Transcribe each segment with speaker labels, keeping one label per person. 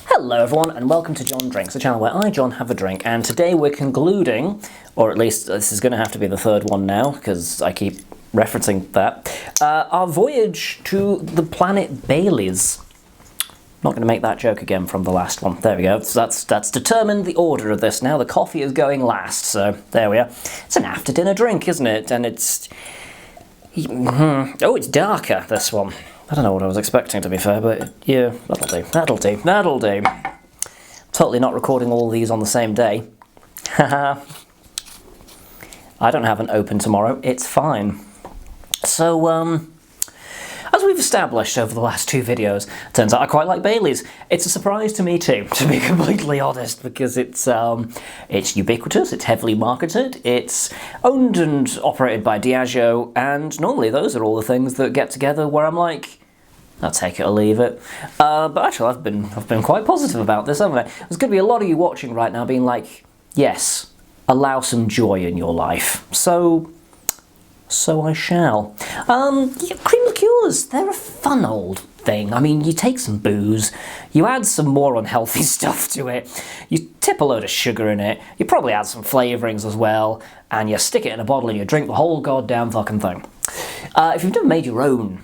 Speaker 1: Hello everyone and welcome to John Drinks, the channel where I, John, have a drink, and today we're concluding, or at least this is going to have to be the third one now because I keep referencing that, our voyage to the planet Bailey's. Not going to make that joke again from the last one. There we go. So that's determined the order of this now. The coffee is going last, so there we are. It's an after dinner drink, isn't it? And it's... Oh, it's darker, this one. I don't know what I was expecting, to be fair, but yeah, that'll do. Totally not recording all these on the same day. Haha. I don't have an open tomorrow, it's fine. So, as we've established over the last two videos, turns out I quite like Bailey's. It's a surprise to me too, to be completely honest, because it's ubiquitous, it's heavily marketed, it's owned and operated by Diageo, and normally those are all the things that get together where I'm like, I'll take it or leave it. But actually, I've been quite positive about this, haven't I? There's going to be a lot of you watching right now being like, yes, allow some joy in your life. So I shall. Yeah, cream liqueurs, they're a fun old thing. I mean, you take some booze, you add some more unhealthy stuff to it, you tip a load of sugar in it, you probably add some flavourings as well, and you stick it in a bottle and you drink the whole goddamn fucking thing. If you've never made your own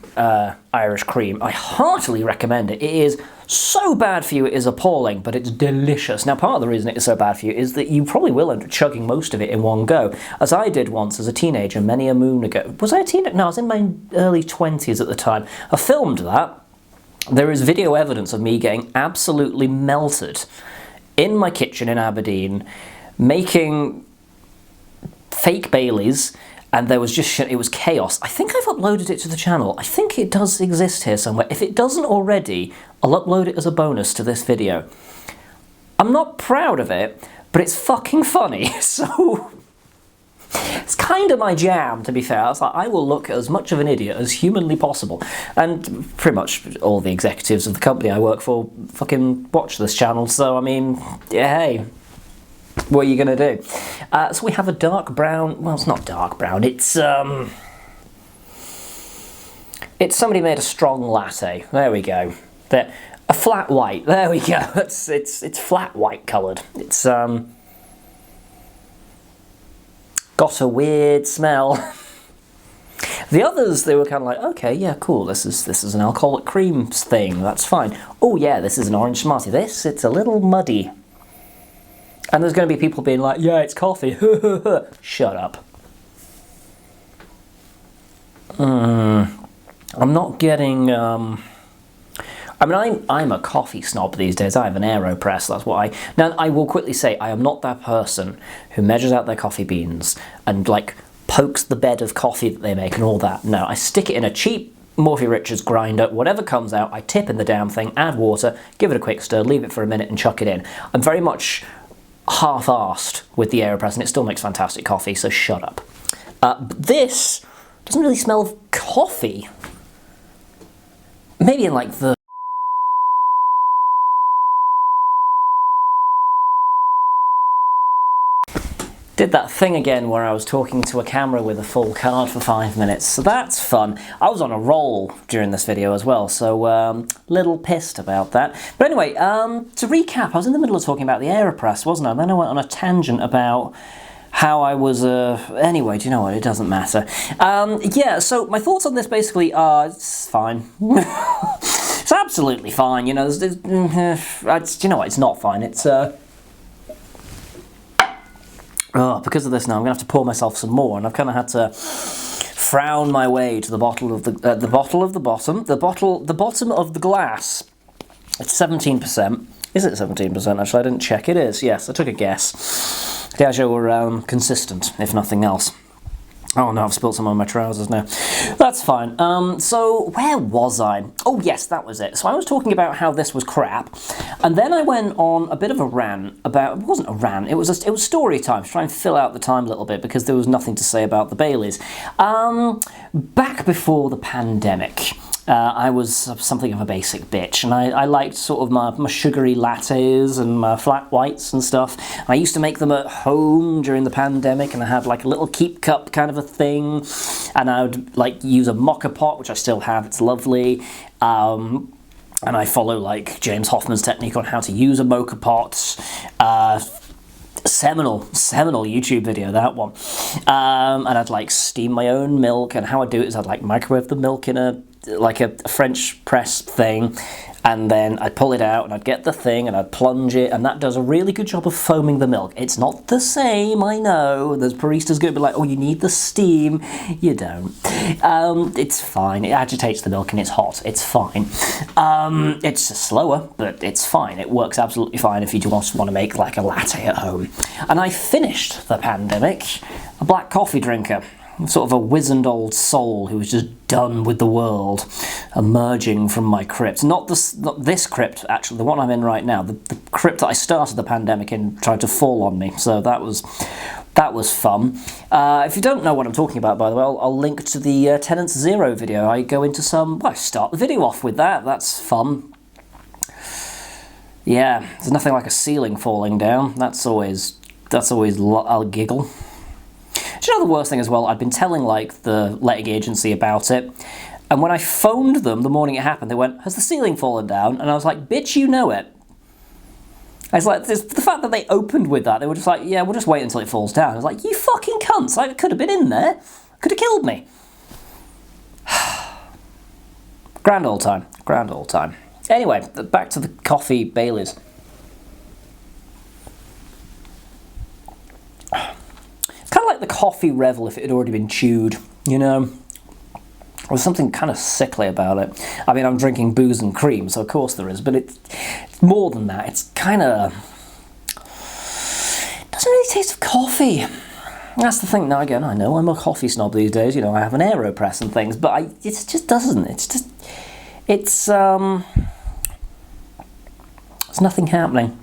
Speaker 1: Irish cream, I heartily recommend it. It is so bad for you, it is appalling, but it's delicious. Now, part of the reason it is so bad for you is that you probably will end up chugging most of it in one go, as I did once as a teenager many a moon ago. Was I a teenager? No, I was in my early 20s at the time. I filmed that. There is video evidence of me getting absolutely melted in my kitchen in Aberdeen, making fake Baileys, and there was just shit, it was chaos. I think I've uploaded it to the channel. I think it does exist here somewhere. If it doesn't already, I'll upload it as a bonus to this video. I'm not proud of it, but it's fucking funny, so... It's kind of my jam, to be fair. It's like, I will look as much of an idiot as humanly possible. And pretty much all the executives of the company I work for fucking watch this channel, so I mean, yeah, hey. What are you going to do? So we have a dark brown... Well, it's not dark brown. It's somebody made a strong latte. There we go. A flat white. There we go. It's flat white coloured. It's got a weird smell. The others, they were kind of like, okay, yeah, cool. This is an alcoholic cream thing. That's fine. Oh yeah, this is an orange smartie. It's a little muddy. And there's going to be people being like, yeah, it's coffee. Shut up. I'm not getting... I mean, I'm a coffee snob these days. I have an AeroPress, that's what I... Now, I will quickly say, I am not that person who measures out their coffee beans and, like, pokes the bed of coffee that they make and all that. No, I stick it in a cheap Morphy Richards grinder. Whatever comes out, I tip in the damn thing, add water, give it a quick stir, leave it for a minute and chuck it in. I'm very much half-arsed with the AeroPress, and it still makes fantastic coffee, so shut up. But this doesn't really smell of coffee. Maybe in, like, the... Did that thing again where I was talking to a camera with a full card for 5 minutes, so that's fun. I was on a roll during this video as well, so little pissed about that. But anyway, to recap, I was in the middle of talking about the AeroPress, wasn't I? And then I went on a tangent about how I was, anyway, do you know what, it doesn't matter. Yeah, so my thoughts on this basically are, it's fine. It's absolutely fine, you know, you know what, it's not fine, it's, oh, because of this now, I'm going to have to pour myself some more, and I've kind of had to frown my way to the bottom of the bottom of the glass. It's 17%. Is it 17%? Actually, I didn't check. It is. Yes, I took a guess. Diageo were consistent, if nothing else. Oh no, I've spilled some on my trousers now. That's fine. So where was I? Oh yes, that was it. So I was talking about how this was crap, and then I went on a bit of a rant about... It wasn't a rant. It was story time. To try and fill out the time a little bit because there was nothing to say about the Baileys. Back before the pandemic, I was something of a basic bitch, and I liked sort of my sugary lattes and my flat whites and stuff. And I used to make them at home during the pandemic, and I had like a little keep cup kind of a thing, and I would like use a mocha pot, which I still have, it's lovely. and I follow like James Hoffman's technique on how to use a mocha pot. Seminal YouTube video, that one. And I'd like steam my own milk, and how I do it is I'd like microwave the milk in a French press thing, and then I'd pull it out and I'd get the thing and I'd plunge it, and that does a really good job of foaming the milk. It's not the same, I know. There's baristas going to be like, oh, you need the steam. You don't. It's fine. It agitates the milk and it's hot. It's fine. It's slower, but it's fine. It works absolutely fine if you just want to make like a latte at home. And I finished the pandemic a black coffee drinker. Sort of a wizened old soul who was just done with the world, emerging from my crypt. Not this crypt, actually, the one I'm in right now. The crypt that I started the pandemic in tried to fall on me, so that was fun. If you don't know what I'm talking about, by the way, I'll link to the Tenants Zero video. I go into I start the video off with that. That's fun. Yeah, there's nothing like a ceiling falling down. That's always I'll giggle. Do you know the worst thing as well? I'd been telling like the letting agency about it, and when I phoned them the morning it happened, they went, "Has the ceiling fallen down?" And I was like, "Bitch, you know it." I was like, the fact that they opened with that, they were just like, "Yeah, we'll just wait until it falls down." I was like, "You fucking cunts! I could have been in there. Could have killed me." Grand old time. Grand old time. Anyway, back to the coffee Baileys. Kind of like the coffee Revel if it had already been chewed, you know? There was something kind of sickly about it. I mean, I'm drinking booze and cream, so of course there is, but it's more than that. It's kind of... It doesn't really taste of coffee. That's the thing. Now, again, I know I'm a coffee snob these days, you know, I have an AeroPress and things, but it just doesn't. There's nothing happening.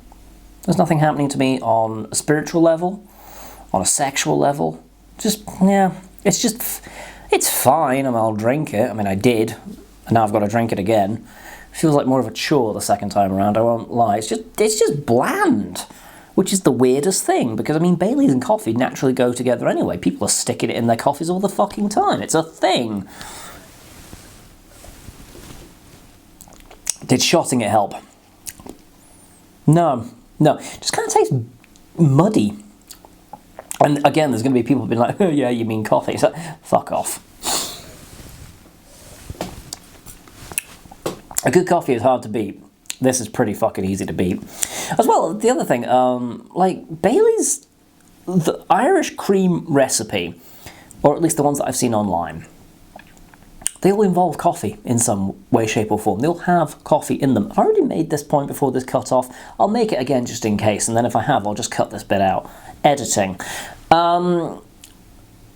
Speaker 1: There's nothing happening to me on a spiritual level, on a sexual level. It's fine. I mean, I'll drink it. I mean, I did, and now I've got to drink it again. It feels like more of a chore the second time around, I won't lie. It's just bland, which is the weirdest thing, because, I mean, Baileys and coffee naturally go together anyway. People are sticking it in their coffees all the fucking time. It's a thing. Did shotting it help? No. Just kind of tastes muddy. And again, there's going to be people being like, "Oh yeah, you mean coffee?" So, fuck off. A good coffee is hard to beat. This is pretty fucking easy to beat. As well, the other thing, like Baileys, the Irish cream recipe, or at least the ones that I've seen online, they all involve coffee in some way, shape or form. They'll have coffee in them. I've already made this point before this cut off. I'll make it again just in case, and then if I have, I'll just cut this bit out. Editing. Yeah,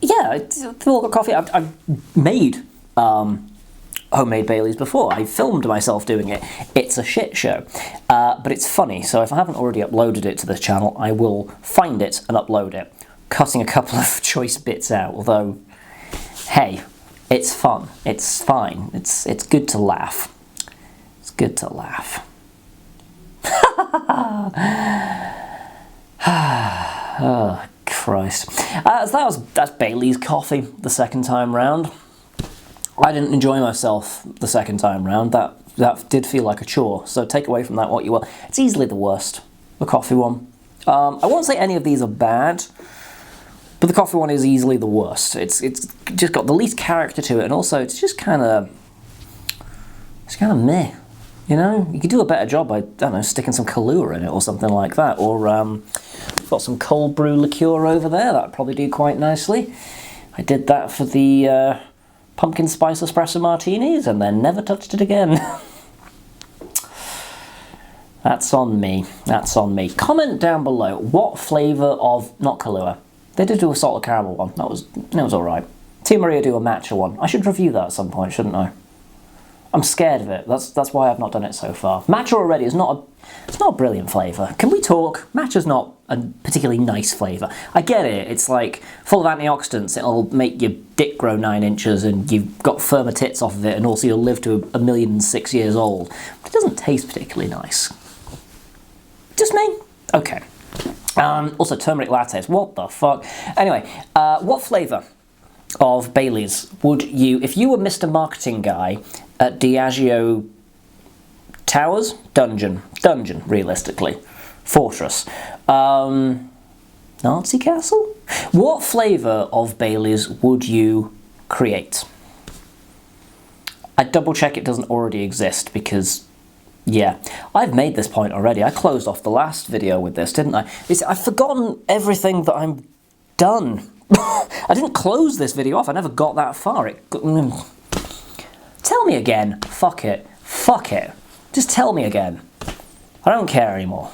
Speaker 1: they've all got coffee. I've made homemade Baileys before. I filmed myself doing it. It's a shit show, but it's funny. So if I haven't already uploaded it to this channel, I will find it and upload it, cutting a couple of choice bits out. Although, hey, it's fun. It's fine. It's good to laugh. It's good to laugh. Oh, Christ. That's Baileys coffee the second time round. I didn't enjoy myself the second time round. That did feel like a chore. So take away from that what you will. It's easily the worst, the coffee one. I won't say any of these are bad, but the coffee one is easily the worst. It's just got the least character to it, and also it's just kind of meh. You know, you could do a better job by, I don't know, sticking some Kahlua in it or something like that. Or got some cold brew liqueur over there. That would probably do quite nicely. I did that for the pumpkin spice espresso martinis and then never touched it again. That's on me. That's on me. Comment down below what flavour of, not Kahlua. They did do a salted caramel one. That was alright. Tia Maria do a matcha one. I should review that at some point, shouldn't I? I'm scared of it. That's why I've not done it so far. Matcha already is not a brilliant flavour. Can we talk? Matcha's not a particularly nice flavour. I get it. It's like full of antioxidants. It'll make your dick grow 9 inches and you've got firmer tits off of it, and also you'll live to 1,000,006 years old. But it doesn't taste particularly nice. Just me? Okay. Also turmeric lattes. What the fuck? Anyway, what flavour of Baileys would you, if you were Mr. Marketing Guy at Diageo Towers? Dungeon. Dungeon, realistically. Fortress. Nazi castle? What flavour of Baileys would you create? I'd double check it doesn't already exist because, yeah, I've made this point already. I closed off the last video with this, didn't I? I've forgotten everything that I'm done. I didn't close this video off. I never got that far. Tell me again. Fuck it. Fuck it. Just tell me again. I don't care anymore.